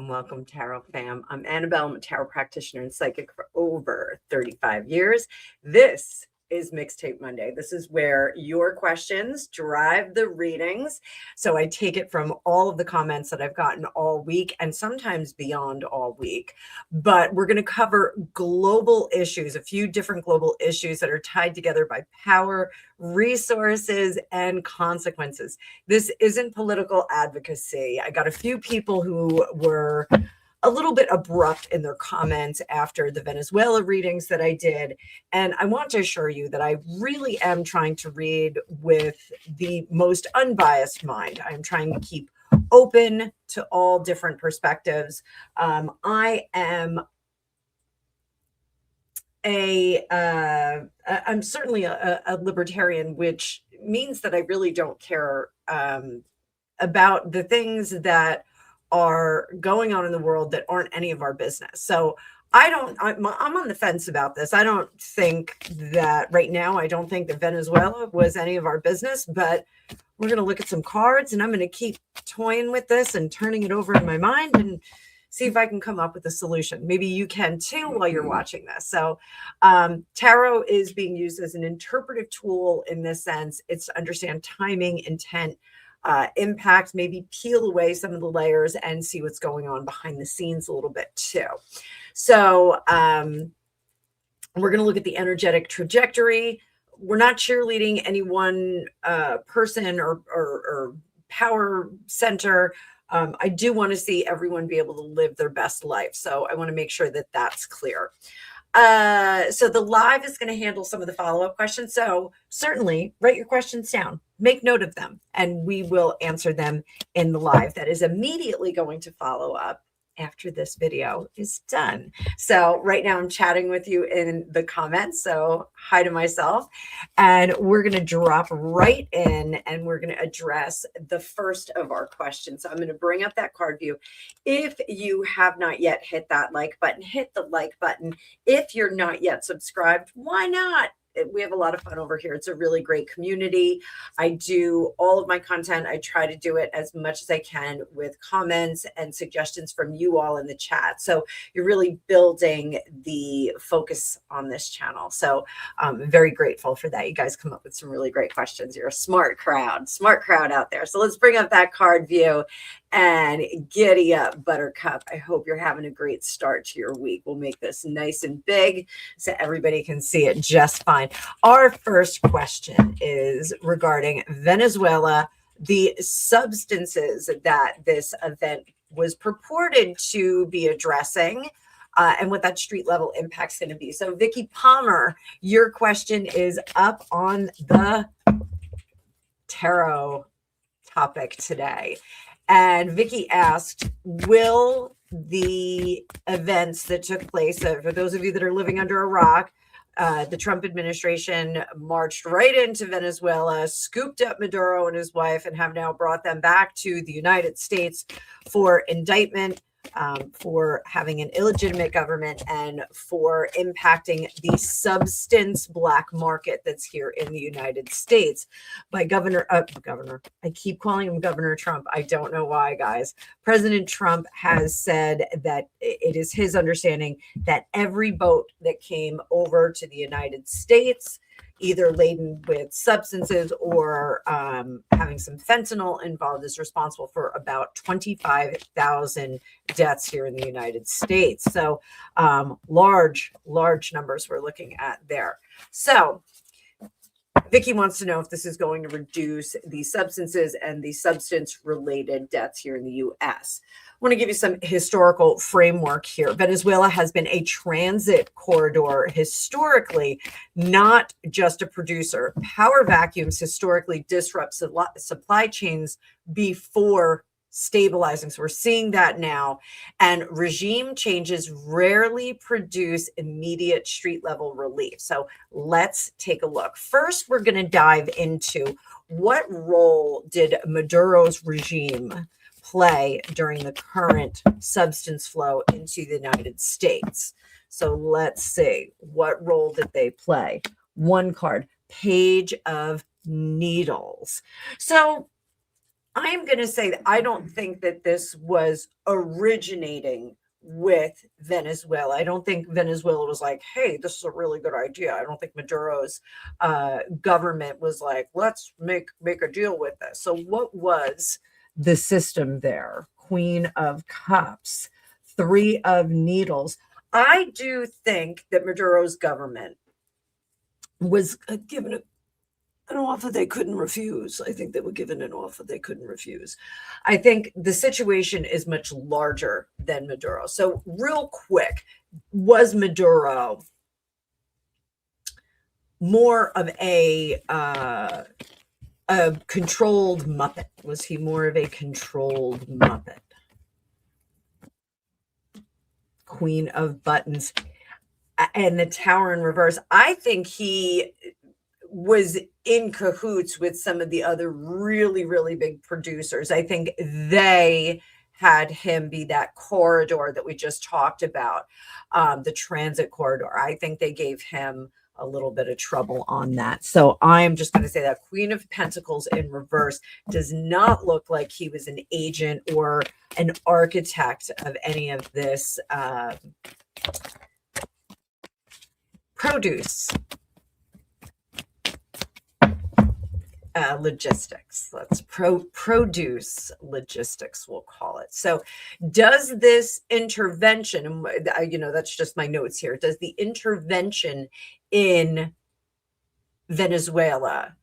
Welcome, Tarot fam. I'm Annabelle. I'm a tarot practitioner and psychic for over 35 years. This is Mixtape Monday. This is where your questions drive the readings. So I take it from all of the comments that I've gotten all week and sometimes beyond all week. But we're going to cover global issues, a few different global issues that are tied together by power, resources, and consequences. This isn't political advocacy. I got a few people who were a little bit abrupt in their comments after the Venezuela readings that I did. And I want to assure you that I really am trying to read with the most unbiased mind. I'm trying to keep open to all different perspectives. I am I'm certainly a libertarian, which means that I really don't care about the things that are going on in the world that aren't any of our business. So I'm on the fence about this. I don't think that right now, I don't think that Venezuela was any of our business, but we're going to look at some cards and I'm going to keep toying with this and turning it over in my mind and see if I can come up with a solution. Maybe you can too while you're watching this. So tarot is being used as an interpretive tool in this sense. It's to understand timing, intent, impact, maybe peel away some of the layers and see what's going on behind the scenes a little bit too. So we're going to look at the energetic trajectory. We're not cheerleading any one person or power center. I do want to see everyone be able to live their best life. So I want to make sure that that's clear. So the live is going to handle some of the follow-up questions. So certainly write your questions down, make note of them, and we will answer them in the live that is immediately going to follow up after this video is done. So right now I'm chatting with you in the comments. So hi to myself, and we're going to drop right in and we're going to address the first of our questions. So I'm going to bring up that card view. If you have not yet hit that like button, hit the like button. If you're not yet subscribed, why not? We have a lot of fun over here. It's a really great community. I do all of my content. I try to do it as much as I can with comments and suggestions from you all in the chat. So you're really building the focus on this channel. So I'm very grateful for that. You guys come up with some really great questions. You're a smart crowd out there. So let's bring up that card view and giddy up, Buttercup. I hope you're having a great start to your week. We'll make this nice and big so everybody can see it just fine. Our first question is regarding Venezuela, the substances that this event was purported to be addressing, and what that street level impact's going to be. So Vicky Palmer, your question is up on the tarot topic today. And Vicky asked, will the events that took place, for those of you that are living under a rock, the Trump administration marched right into Venezuela, scooped up Maduro and his wife, and have now brought them back to the United States for indictment, for having an illegitimate government, and for impacting the substance black market that's here in the United States by governor, I keep calling him Governor Trump. I don't know why, guys. President Trump has said that it is his understanding that every boat that came over to the United States, either laden with substances or having some fentanyl involved, is responsible for about 25,000 deaths here in the United States. So large numbers we're looking at there. So Vicky wants to know if this is going to reduce the substances and the substance-related deaths here in the U.S. I want to give you some historical framework here. Venezuela has been a transit corridor historically, not just a producer. Power vacuums historically disrupt supply chains before stabilizing. So we're seeing that now. And regime changes rarely produce immediate street level relief. So let's take a look. First, we're going to dive into what role did Maduro's regime play during the current substance flow into the United States. So let's see, what role did they play? One card, Page of Needles. So I'm going to say that I don't think that this was originating with Venezuela. I don't think Venezuela was like, hey, this is a really good idea. I don't think Maduro's government was like, let's make a deal with this. So what was the system there? Queen of Cups, Three of Needles. I do think that Maduro's government was given an offer they couldn't refuse. I think they were given an offer they couldn't refuse. I think the situation is much larger than Maduro. So real quick, was Maduro more of a controlled Muppet? Was he more of a controlled Muppet? Queen of Buttons and the Tower in reverse. I think he was in cahoots with some of the other really, really big producers. I think they had him be that corridor that we just talked about, the transit corridor. I think they gave him a little bit of trouble on that. So I'm just going to say that Queen of Pentacles in reverse does not look like he was an agent or an architect of any of this produce logistics. Let's produce logistics, we'll call it. So does this intervention, and that's just my notes here, does the intervention in Venezuela,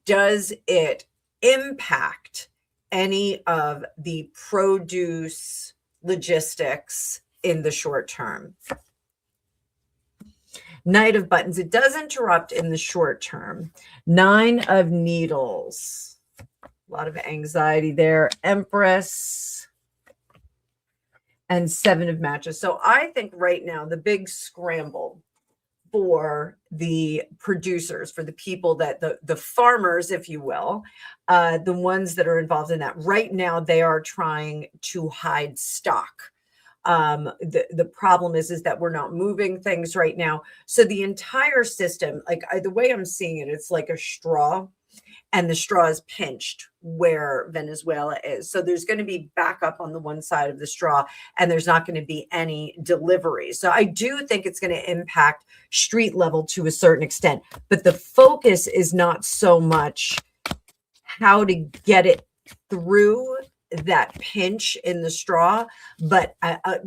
does it impact any of the produce logistics in the short term? Knight of Buttons, it does interrupt in the short term. Nine of Needles, a lot of anxiety there. Empress and Seven of Matches. So I think right now the big scramble for the producers, for the people that the farmers, if you will, the ones that are involved in that right now, they are trying to hide stock. The problem is that we're not moving things right now. So the entire system, like the way I'm seeing it, it's like a straw, and the straw is pinched where Venezuela is. So there's going to be backup on the one side of the straw, and there's not going to be any delivery. So I do think it's going to impact street level to a certain extent, but the focus is not so much how to get it through that pinch in the straw, but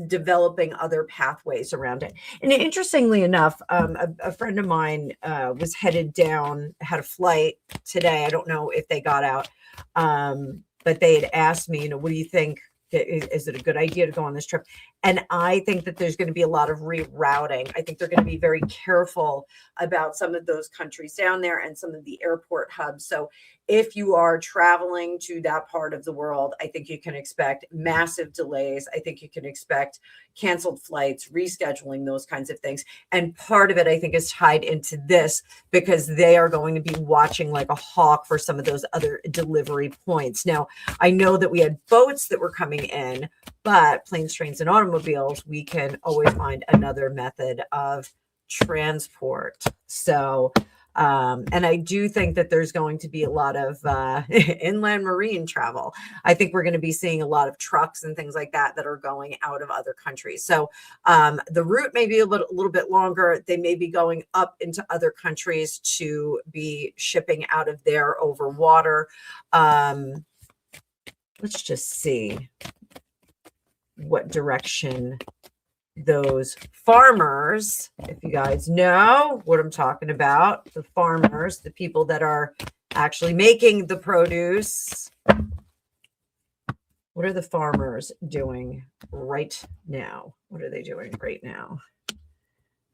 developing other pathways around it. And interestingly enough, a friend of mine was headed down, had a flight today. I don't know if they got out, but they had asked me, what do you think? Is it a good idea to go on this trip? And I think that there's going to be a lot of rerouting. I think they're going to be very careful about some of those countries down there and some of the airport hubs. So if you are traveling to that part of the world, I think you can expect massive delays. I think you can expect canceled flights, rescheduling, those kinds of things. And part of it, I think, is tied into this because they are going to be watching like a hawk for some of those other delivery points. Now, I know that we had boats that were coming in, but planes, trains, and automobiles, we can always find another method of transport. So, and I do think that there's going to be a lot of inland marine travel. I think we're going to be seeing a lot of trucks and things like that that are going out of other countries. So the route may be a little bit longer. They may be going up into other countries to be shipping out of there over water. Let's just see what direction those farmers, if you guys know what I'm talking about, the farmers, the people that are actually making the produce, what are the farmers doing right now? What are they doing right now?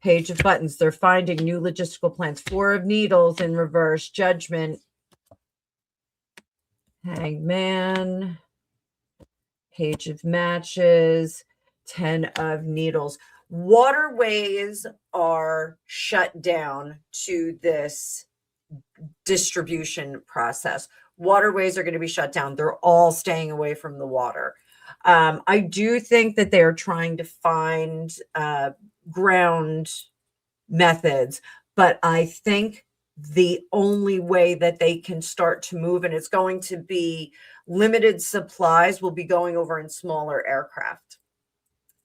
Page of Buttons, they're finding new logistical plans. Four of Needles in reverse, Judgment, Hangman, Page of Matches, 10 of Needles. Waterways are shut down to this distribution process. Waterways are going to be shut down. They're all staying away from the water. I do think that they are trying to find ground methods, but I think the only way that they can start to move, and it's going to be limited supplies, will be going over in smaller aircraft.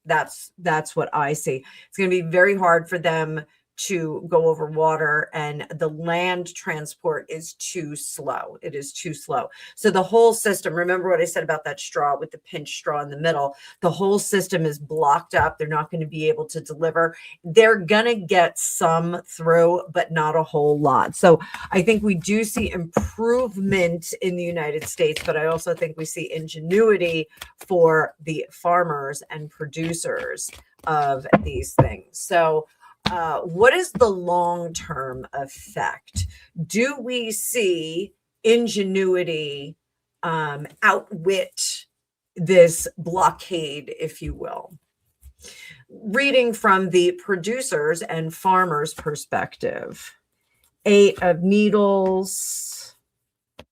That's what I see. It's going to be very hard for them to go over water, and the land transport is too slow. It is too slow. So the whole system, remember what I said about that straw with the pinch straw in the middle, the whole system is blocked up. They're not going to be able to deliver. They're going to get some through, but not a whole lot. So I think we do see improvement in the United States, but I also think we see ingenuity for the farmers and producers of these things. So what is the long-term effect? Do we see ingenuity outwit this blockade, if you will? Reading from the producers and farmers' perspective, 8 of Needles,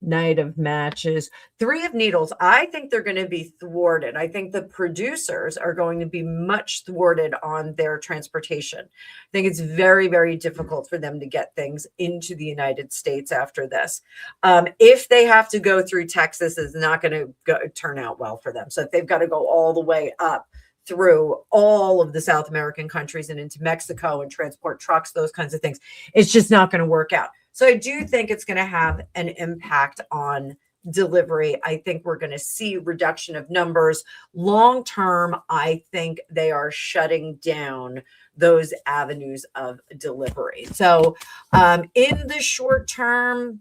Knight of Matches, 3 of Needles. I think they're going to be thwarted. I think the producers are going to be much thwarted on their transportation. I think it's very, very difficult for them to get things into the United States after this. If they have to go through Texas, it's not going to turn out well for them. So if they've got to go all the way up through all of the South American countries and into Mexico and transport trucks, those kinds of things, it's just not going to work out. So I do think it's going to have an impact on delivery. I think we're going to see reduction of numbers. Long term, I think they are shutting down those avenues of delivery. So in the short term,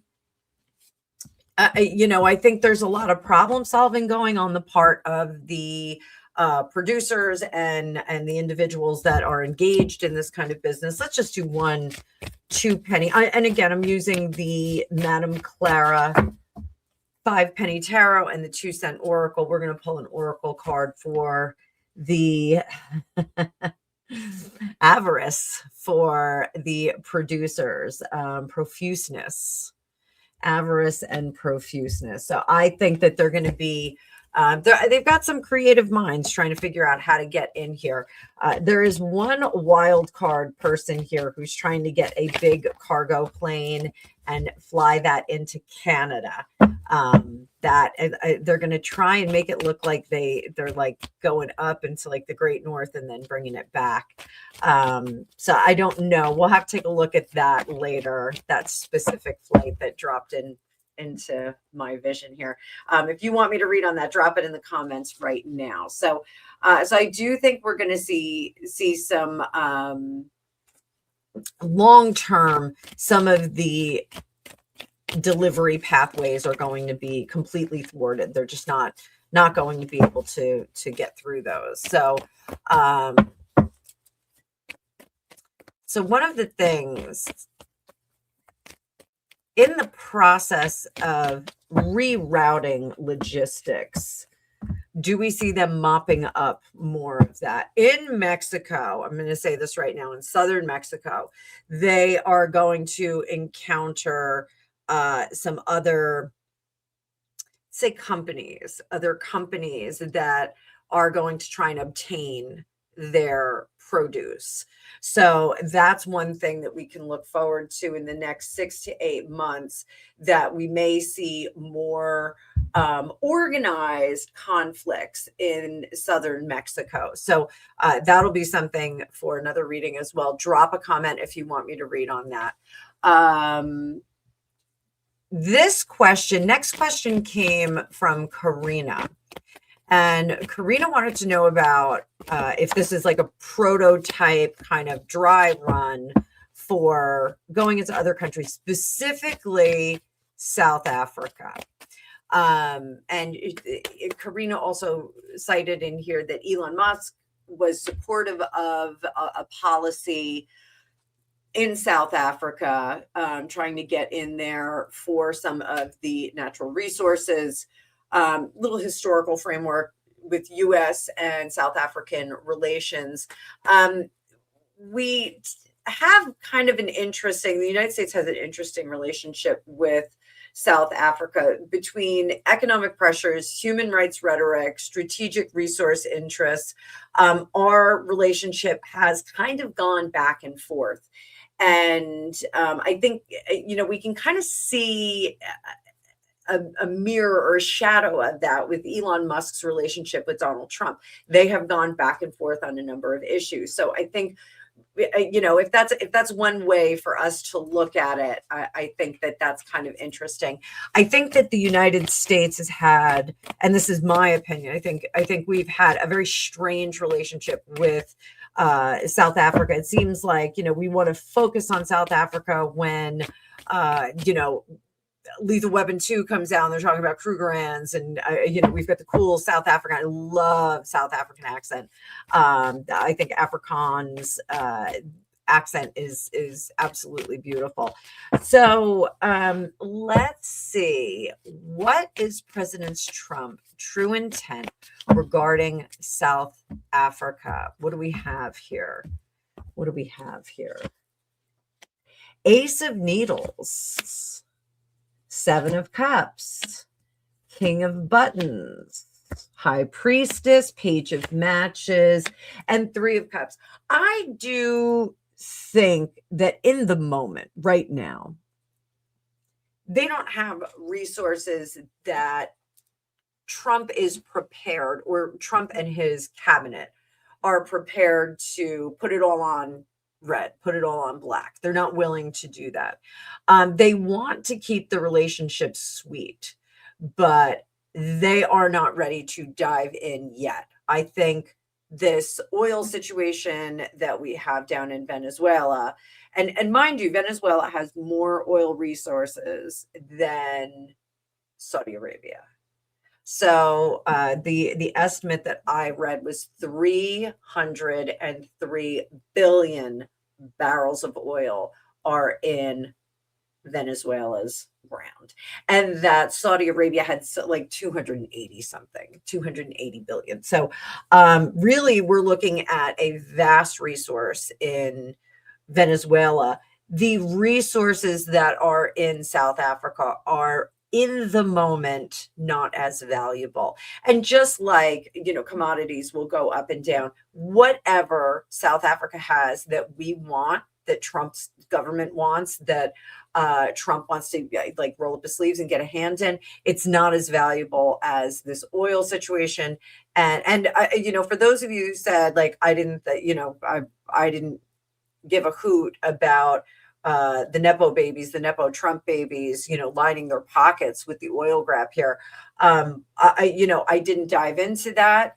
I think there's a lot of problem solving going on the part of the producers and the individuals that are engaged in this kind of business. Let's just do 1 2-penny. And again, I'm using the Madame Clara 5-penny tarot and the 2-cent oracle. We're going to pull an oracle card for the avarice for the producers, profuseness, avarice and profuseness. So I think that they're going to be they've got some creative minds trying to figure out how to get in here. There is one wild card person here who's trying to get a big cargo plane and fly that into Canada. They're going to try and make it look like they're like going up into like the Great North and then bringing it back. So I don't know. We'll have to take a look at that later. That specific flight that dropped into my vision here. If you want me to read on that, drop it in the comments right now. So I do think we're going to see some long-term, some of the delivery pathways are going to be completely thwarted. They're just not going to be able to get through those. So one of the things in the process of rerouting logistics, do we see them mopping up more of that? In Mexico, I'm going to say this right now, in southern Mexico, they are going to encounter some other, say, other companies that are going to try and obtain their produce. So that's one thing that we can look forward to in the next 6 to 8 months, that we may see more organized conflicts in southern Mexico. So that'll be something for another reading as well. Drop a comment if you want me to read on that. Next question came from Karina. And Karina wanted to know about if this is like a prototype kind of dry run for going into other countries, specifically South Africa. And Karina also cited in here that Elon Musk was supportive of a policy in South Africa, trying to get in there for some of the natural resources. Little historical framework. with U.S. and South African relations. We have kind of an interesting, the United States has an interesting relationship with South Africa between economic pressures, human rights rhetoric, strategic resource interests. Our relationship has kind of gone back and forth. And I think, we can kind of see a mirror or a shadow of that with Elon Musk's relationship with Donald Trump. They have gone back and forth on a number of issues. So I think, if that's one way for us to look at it, I think that that's kind of interesting. I think that the United States has had, and this is my opinion, I think we've had a very strange relationship with South Africa. It seems like, we want to focus on South Africa when, Lethal Weapon 2 comes out and they're talking about Krugerrands, and we've got the cool South African. I love South African accent. I think Afrikaans accent is absolutely beautiful. So let's see, what is President Trump's true intent regarding South Africa? What do we have here? Ace of Needles, Seven of Cups, King of Buttons, High Priestess, Page of Matches, and Three of Cups. I do think that in the moment, right now, they don't have resources that Trump is prepared, or Trump and his cabinet are prepared to put it all on red, put it all on black. They're not willing to do that. They want to keep the relationship sweet, but they are not ready to dive in yet. I think this oil situation that we have down in Venezuela, and mind you, Venezuela has more oil resources than Saudi Arabia. So the estimate that I read was 303 billion barrels of oil are in Venezuela's ground, and that Saudi Arabia had like 280 billion. So really, we're looking at a vast resource in Venezuela. The resources that are in South Africa are in the moment not as valuable. And just like, commodities will go up and down, whatever South Africa has that we want, that Trump's government wants, that Trump wants to like roll up his sleeves and get a hand in, it's not as valuable as this oil situation. And for those of you who said like I didn't give a hoot about the Nepo babies, the Nepo Trump babies, lining their pockets with the oil grab here. I didn't dive into that.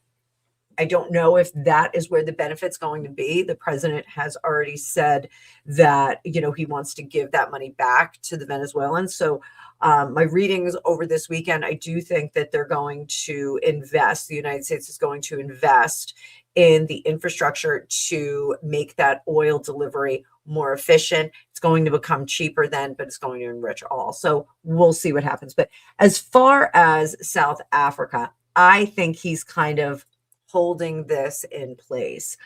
I don't know if that is where the benefit's going to be. The president has already said that, he wants to give that money back to the Venezuelans. So my readings over this weekend, I do think that they're going to invest, the United States is going to invest in the infrastructure to make that oil delivery more efficient. It's going to become cheaper then, but it's going to enrich all. So we'll see what happens. But as far as South Africa, I think he's kind of holding this in place.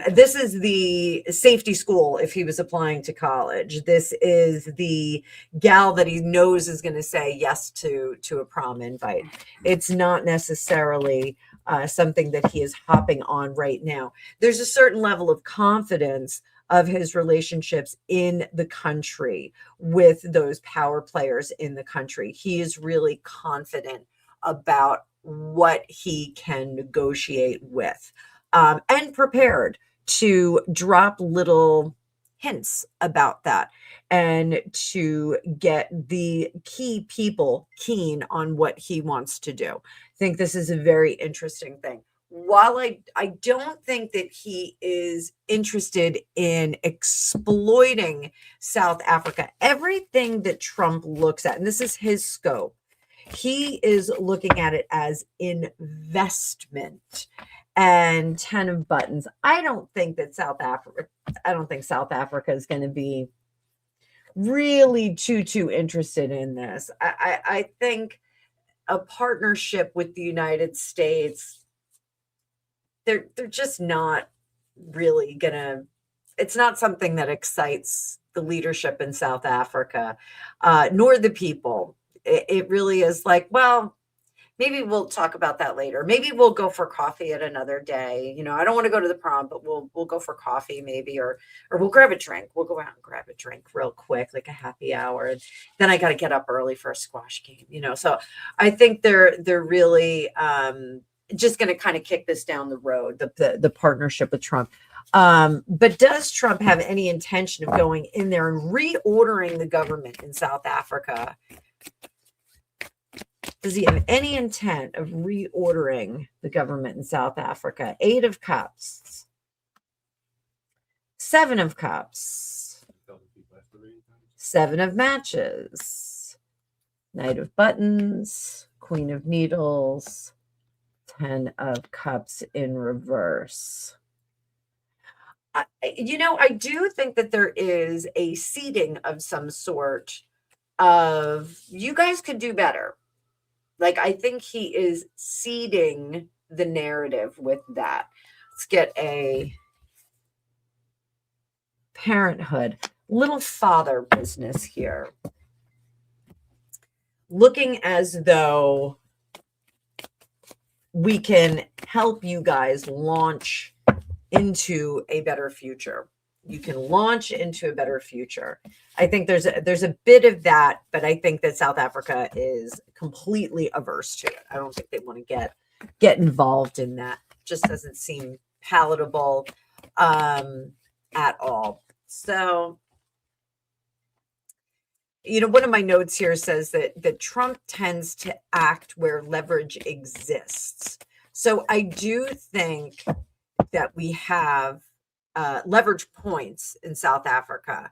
This is the safety school if he was applying to college. This is the gal that he knows is going to say yes to a prom invite. It's not necessarily something that he is hopping on right now. There's a certain level of confidence of his relationships in the country with those power players in the country. He is really confident about what he can negotiate with, and prepared to drop little hints about that and to get the key people keen on what he wants to do. I think this is a very interesting thing. While I don't think that he is interested in exploiting South Africa, everything that Trump looks at, and this is his scope, he is looking at it as investment. And 10 of buttons. I don't think South Africa is going to be really too interested in this. I think a partnership with the United States they're just not really gonna. It's not something that excites the leadership in South Africa, nor the people. It really is like, well, maybe we'll talk about that later. Maybe we'll go for coffee at another day. I don't want to go to the prom, but we'll go for coffee maybe, or we'll grab a drink. We'll go out and grab a drink real quick, like a happy hour. And then I got to get up early for a squash game. So I think they're really just going to kind of kick this down the road, the partnership with Trump. But does Trump have any intention of going in there and reordering the government in South Africa? Does he have any intent of reordering the government in South Africa? 8 of Cups, 7 of Cups, 7 of Matches, Knight of Buttons, Queen of Needles, 10 of Cups in reverse. I do think that there is a seeding of some sort of, you guys could do better. Like, I think he is seeding the narrative with that. Let's get a parenthood, little father business here. Looking as though we can help you guys launch into a better future. You can launch into a better future. I think there's a bit of that, but I think that South Africa is completely averse to it. I don't think they want to get involved in that. Just doesn't seem palatable at all. So, one of my notes here says that Trump tends to act where leverage exists. So I do think that we have leverage points in South Africa,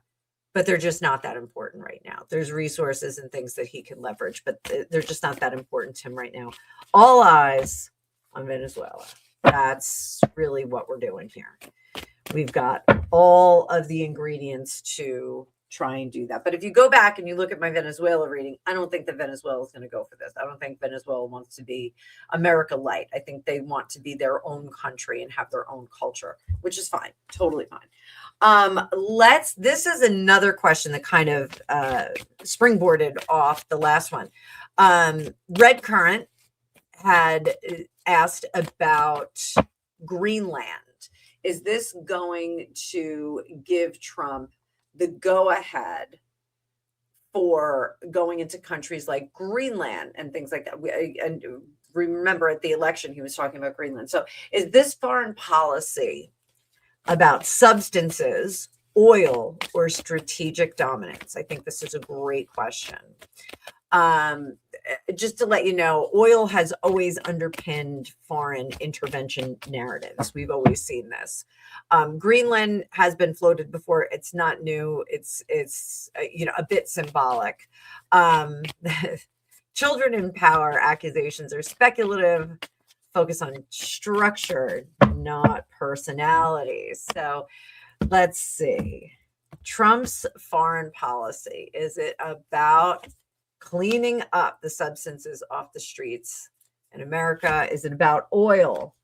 but they're just not that important right now. There's resources and things that he can leverage, but they're just not that important to him right now. All eyes on Venezuela. That's really what we're doing here. We've got all of the ingredients to try and do that. But if you go back and you look at my Venezuela reading, I don't think that Venezuela is going to go for this. I don't think Venezuela wants to be America light. I think they want to be their own country and have their own culture, which is fine. Totally fine. This is another question that kind of springboarded off the last one. Red Current had asked about Greenland. Is this going to give Trump the go-ahead for going into countries like Greenland and things like that? And remember, at the election, he was talking about Greenland. So is this foreign policy about substances, oil, or strategic dominance? I think this is a great question. Just to let you know, oil has always underpinned foreign intervention narratives. We've always seen this. Greenland has been floated before. It's not new. It's a bit symbolic. Children in power accusations are speculative, focus on structure, not personality. So let's see. Trump's foreign policy, is it about cleaning up the substances off the streets in America? Is it about oil?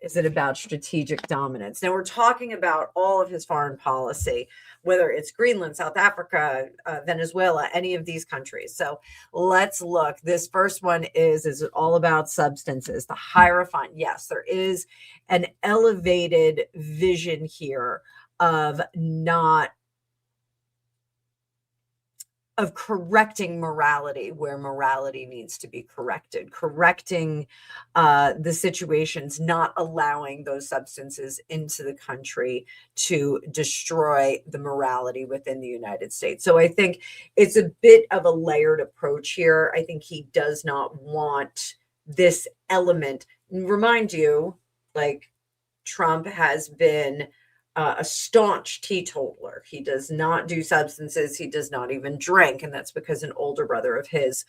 Is it about strategic dominance? Now, we're talking about all of his foreign policy, whether it's Greenland, South Africa, Venezuela, any of these countries. So let's look. This first one is it all about substances? The Hierophant. Yes, there is an elevated vision here of correcting morality where morality needs to be corrected, correcting the situations, not allowing those substances into the country to destroy the morality within the United States. So I think it's a bit of a layered approach here. I think he does not want this element. Remind you, like, Trump has been a staunch teetotaler. He does not do substances. He does not even drink. And that's because an older brother of his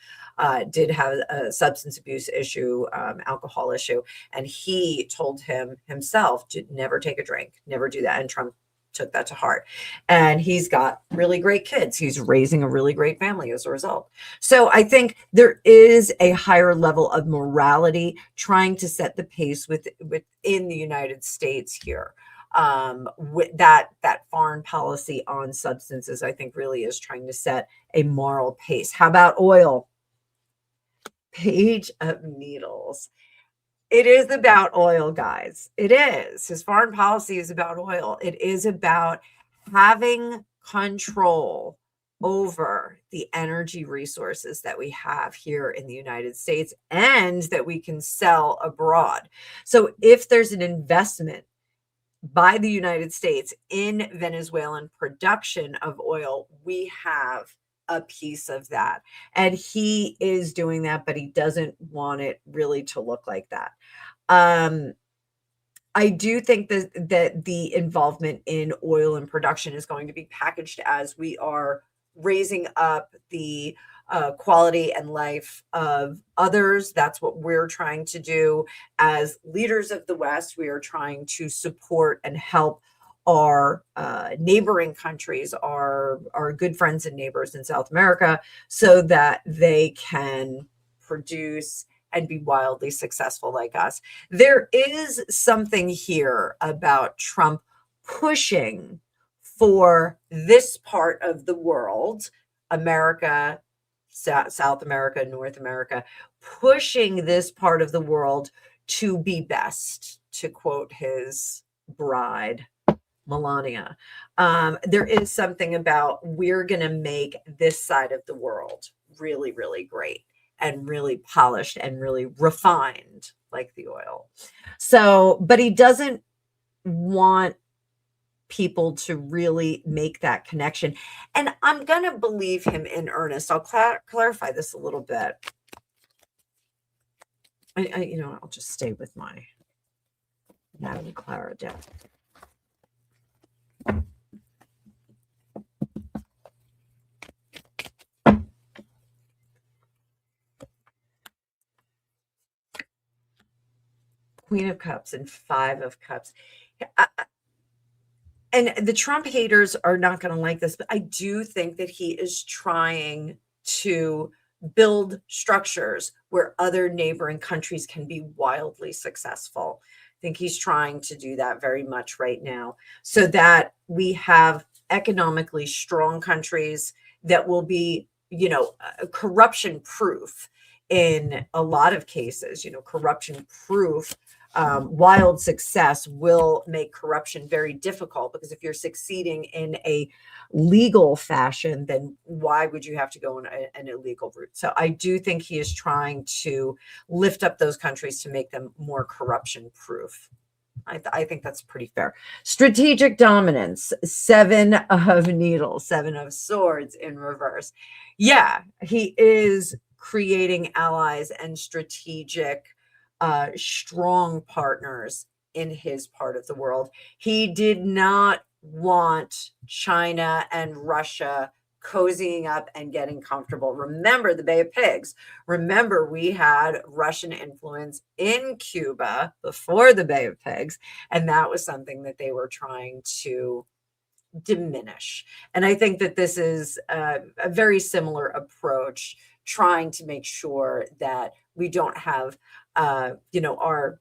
did have a substance abuse issue, alcohol issue. And he told him himself to never take a drink, never do that. And Trump took that to heart. And he's got really great kids. He's raising a really great family as a result. So I think there is a higher level of morality trying to set the pace within the United States here. With that foreign policy on substances, I think really is trying to set a moral pace. How about oil? Page of Needles. It is about oil, guys. It is. His foreign policy is about oil. It is about having control over the energy resources that we have here in the United States and that we can sell abroad. So if there's an investment by the United States in Venezuelan production of oil, we have a piece of that. And he is doing that, but he doesn't want it really to look like that. I do think that the involvement in oil and production is going to be packaged as we are raising up the quality and life of others. That's what we're trying to do as leaders of the West. We are trying to support and help our neighboring countries, our good friends and neighbors in South America, so that they can produce and be wildly successful like us. There is something here about Trump pushing for this part of the world, America, South America, North America, pushing this part of the world to be best, to quote his bride, Melania. There is something about we're going to make this side of the world really, really great and really polished and really refined like the oil. So, but he doesn't want people to really make that connection. And I'm going to believe him in earnest. I'll clarify this a little bit. I'll just stay with my Madame Clara deck. Queen of Cups and Five of Cups. And the Trump haters are not going to like this, but I do think that he is trying to build structures where other neighboring countries can be wildly successful. I think he's trying to do that very much right now so that we have economically strong countries that will be, corruption proof in a lot of cases, corruption proof. Wild success will make corruption very difficult, because if you're succeeding in a legal fashion, then why would you have to go on an illegal route? So I do think he is trying to lift up those countries to make them more corruption proof. I think that's pretty fair. Strategic dominance, Seven of Needles, Seven of Swords in reverse. Yeah, he is creating allies and strategic strong partners in his part of the world. He did not want China and Russia cozying up and getting comfortable. Remember the Bay of Pigs. Remember, we had Russian influence in Cuba before the Bay of Pigs, and that was something that they were trying to diminish. And I think that this is a very similar approach, trying to make sure that we don't have our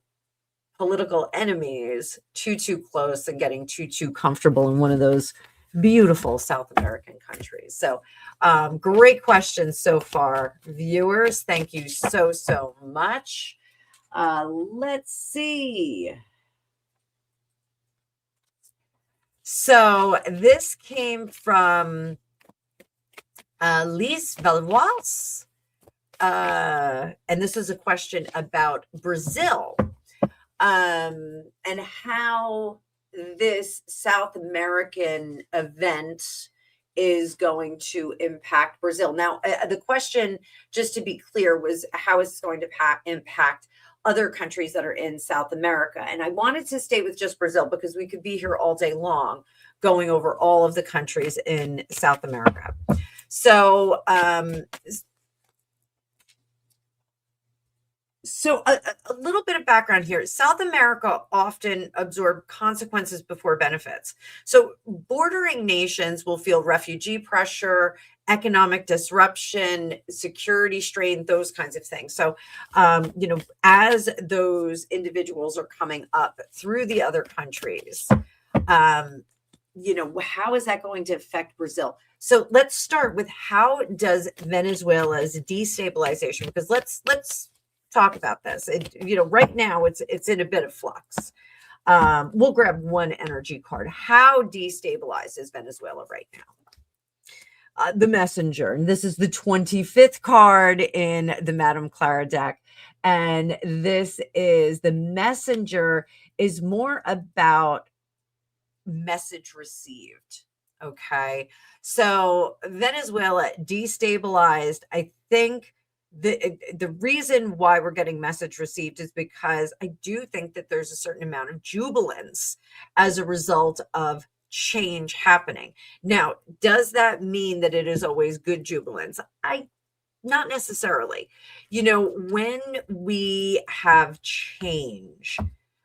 political enemies too close and getting too comfortable in one of those beautiful South American countries. So great questions so far, viewers. Thank you so much. Let's see. So this came from Lise Valois. And this is a question about Brazil, and how this South American event is going to impact Brazil. Now, the question, just to be clear, was how is this going to impact other countries that are in South America? And I wanted to stay with just Brazil because we could be here all day long going over all of the countries in South America. So, So a little bit of background here. South America often absorb consequences before benefits. So bordering nations will feel refugee pressure, economic disruption, security strain, those kinds of things. So, as those individuals are coming up through the other countries, um, how is that going to affect Brazil? So let's start with, how does Venezuela's destabilization, because let's talk about this. Right now it's in a bit of flux. We'll grab one energy card. How destabilized is Venezuela right now? The Messenger. And this is the 25th card in the Madame Clara deck. And this is the Messenger, is more about message received. Okay. So Venezuela destabilized. I think the reason why we're getting message received is because I do think that there's a certain amount of jubilance as a result of change happening. Now, does that mean that it is always good jubilance? Not necessarily. When we have change,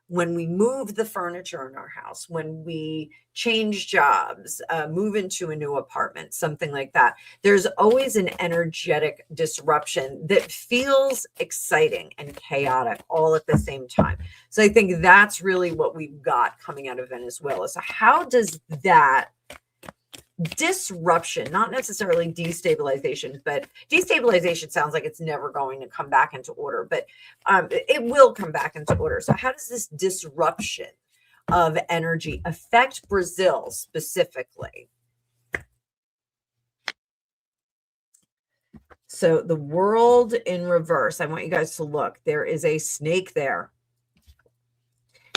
when we move the furniture in our house, when we change jobs, move into a new apartment, something like that, there's always an energetic disruption that feels exciting and chaotic all at the same time. So I think that's really what we've got coming out of Venezuela. So how does that disruption, not necessarily destabilization, but destabilization sounds like it's never going to come back into order, but it will come back into order. So how does this disruption of energy affect Brazil specifically? So the world in reverse, I want you guys to look. There is a snake there.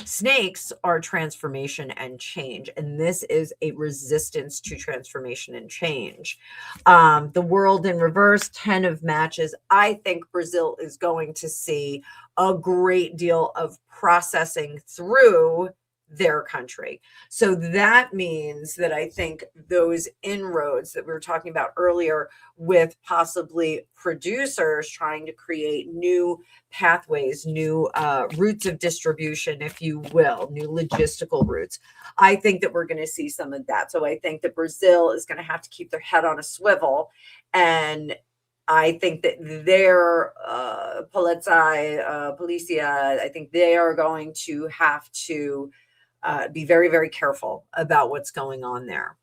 Snakes are transformation and change, and this is a resistance to transformation and change. The world in reverse, 10 of matches. I think Brazil is going to see a great deal of processing through their country. So that means that I think those inroads that we were talking about earlier, with possibly producers trying to create new pathways, new routes of distribution, if you will, new logistical routes, I think that we're going to see some of that. So I think that Brazil is going to have to keep their head on a swivel, and I think that their policia, I think they are going to have to be very, very careful about what's going on there.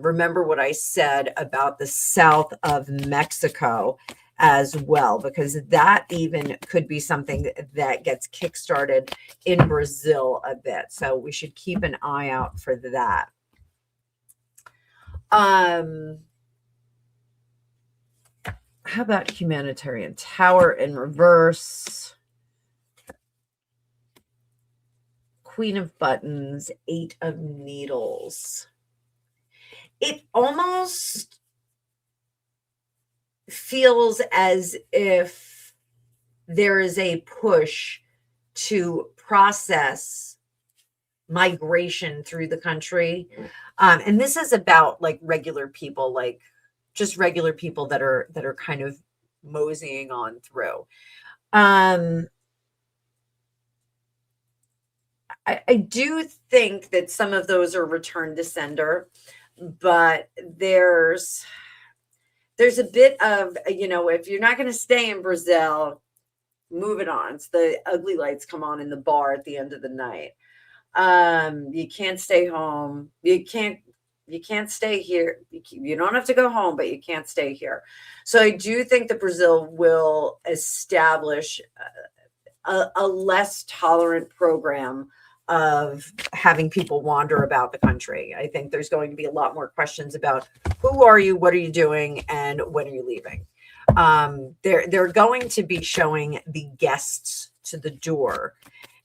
Remember what I said about the south of Mexico as well, because that even could be something that gets kickstarted in Brazil a bit. So we should keep an eye out for that. How about humanitarian tower in reverse? Queen of buttons, 8 of needles. It almost feels as if there is a push to process migration through the country. And this is about like regular people, like just regular people that are kind of moseying on through. I do think that some of those are return to sender, but there's a bit of, if you're not going to stay in Brazil, move it on. It's the ugly lights come on in the bar at the end of the night. You can't stay home. You can't stay here. You don't have to go home, but you can't stay here. So I do think that Brazil will establish a less tolerant program of having people wander about the country. I think there's going to be a lot more questions about who are you, what are you doing, and when are you leaving? They're going to be showing the guests to the door.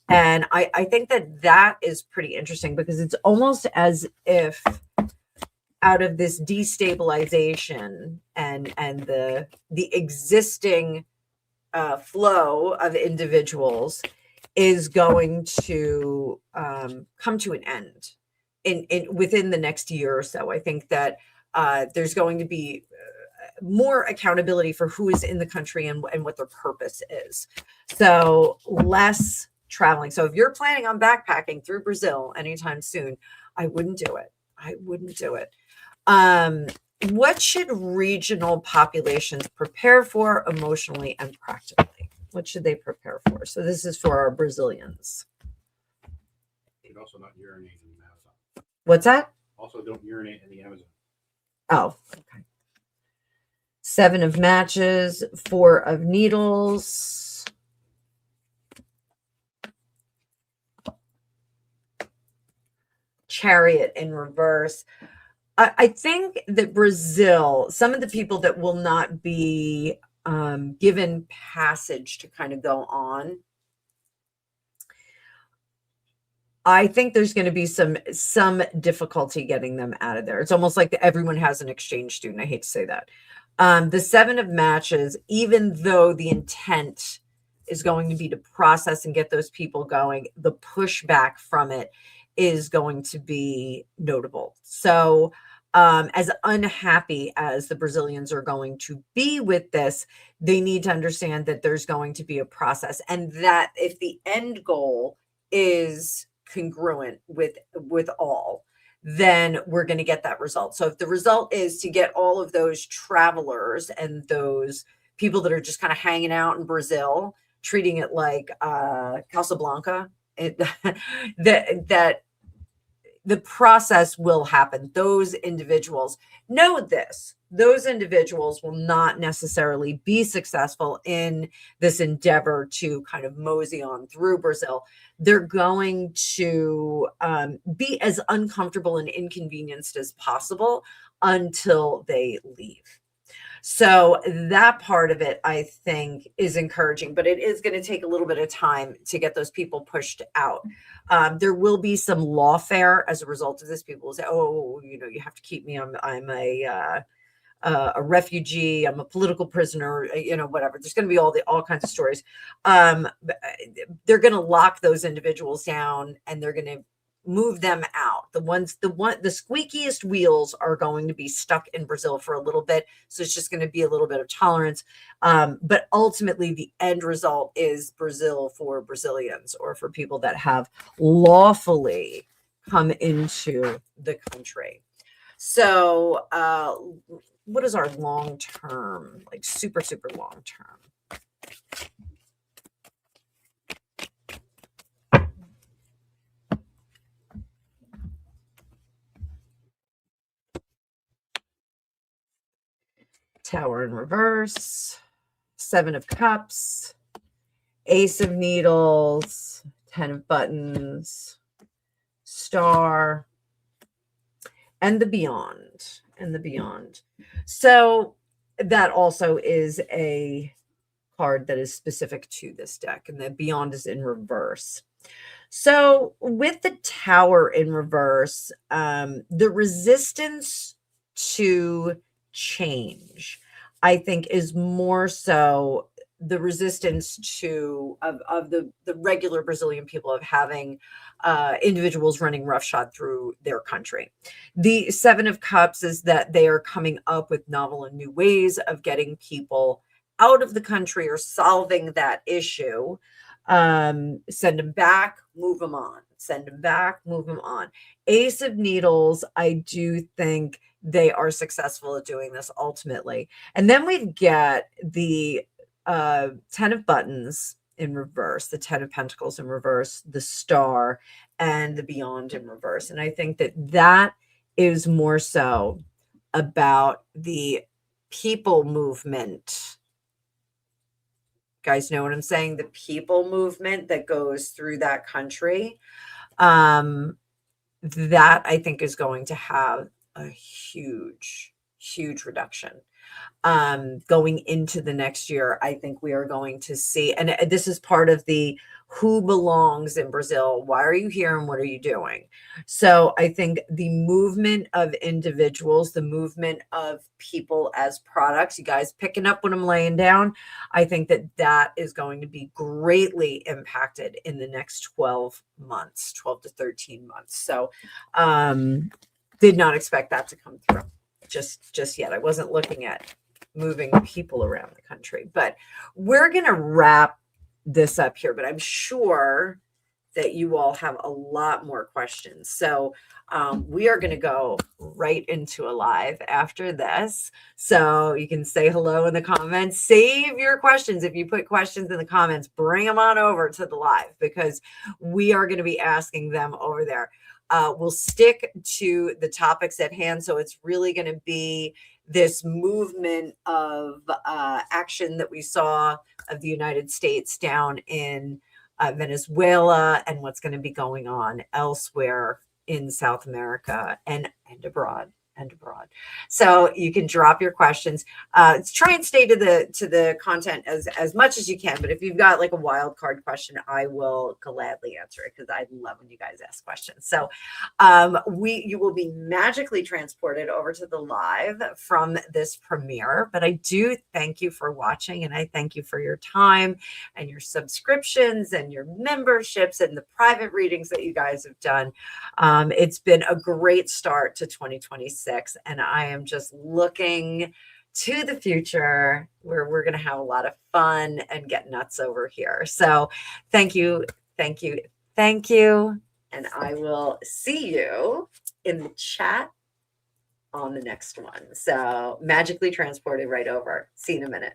And I think that is pretty interesting, because it's almost as if out of this destabilization and the existing flow of individuals is going to come to an end in within the next year or so. I think that there's going to be more accountability for who is in the country and what their purpose is. So less traveling. So if you're planning on backpacking through Brazil anytime soon, I wouldn't do it. I wouldn't do it. What should regional populations prepare for emotionally and practically? What should they prepare for? So this is for our Brazilians. Should also not urinate in the Amazon. What's that? Also, don't urinate in the Amazon. Oh, okay. 7 of matches, 4 of needles. Chariot in reverse. I think that Brazil, some of the people that will not be given passage to kind of go on, I think there's going to be some difficulty getting them out of there. It's almost like everyone has an exchange student. I hate to say that. The 7 of matches, even though the intent is going to be to process and get those people going, the pushback from it is going to be notable. So as unhappy as the Brazilians are going to be with this, they need to understand that there's going to be a process, and that if the end goal is congruent with all, then we're going to get that result. So if the result is to get all of those travelers and those people that are just kind of hanging out in Brazil, treating it like Casablanca, that the process will happen. Those individuals know this. Those individuals will not necessarily be successful in this endeavor to kind of mosey on through Brazil. They're going to be as uncomfortable and inconvenienced as possible until they leave. So that part of it, I think, is encouraging, but it is going to take a little bit of time to get those people pushed out. There will be some lawfare as a result of this. People will say, "Oh, you have to keep me. I'm a refugee. I'm a political prisoner. Whatever." There's going to be all kinds of stories. They're going to lock those individuals down, and they're going to move them out. The squeakiest wheels are going to be stuck in Brazil for a little bit. So it's just going to be a little bit of tolerance. But ultimately the end result is Brazil for Brazilians, or for people that have lawfully come into the country. So what is our long term, like super, super long term? Tower in reverse, 7 of cups, Ace of needles, 10 of buttons, star, and the beyond, So that also is a card that is specific to this deck, and the beyond is in reverse. So with the tower in reverse, the resistance to change, I think, is more so the resistance to of the regular Brazilian people of having individuals running roughshod through their country. The 7 of cups is that they are coming up with novel and new ways of getting people out of the country or solving that issue. Send them back, move them on. Send them back, move them on. Ace of needles, I do think they are successful at doing this ultimately. And then we get the 10 of buttons in reverse, the 10 of pentacles in reverse, the star, and the beyond in reverse. And I think that is more so about the people movement. You guys know what I'm saying? The people movement that goes through that country. That I think is going to have a huge, huge reduction. Going into the next year, I think we are going to see, and this is part of the who belongs in Brazil. Why are you here and what are you doing? So I think the movement of individuals, the movement of people as products, you guys picking up what I'm laying down, I think that is going to be greatly impacted in the next 12 months, 12 to 13 months. So did not expect that to come through just yet. I wasn't looking at moving people around the country. But we're going to wrap this up here, but I'm sure that you all have a lot more questions. So we are going to go right into a live after this. So you can say hello in the comments. Save your questions. If you put questions in the comments, bring them on over to the live because we are going to be asking them over there. We'll stick to the topics at hand. So it's really going to be this movement of action that we saw of the United States down in Venezuela and what's going to be going on elsewhere in South America and abroad. So you can drop your questions. Try and stay to the content as much as you can. But if you've got like a wild card question, I will gladly answer it because I love when you guys ask questions. So you will be magically transported over to the live from this premiere. But I do thank you for watching, and I thank you for your time and your subscriptions and your memberships and the private readings that you guys have done. It's been a great start to 2026. And I am just looking to the future where we're going to have a lot of fun and get nuts over here. So thank you. And I will see you in the chat on the next one. So magically transported right over. See you in a minute.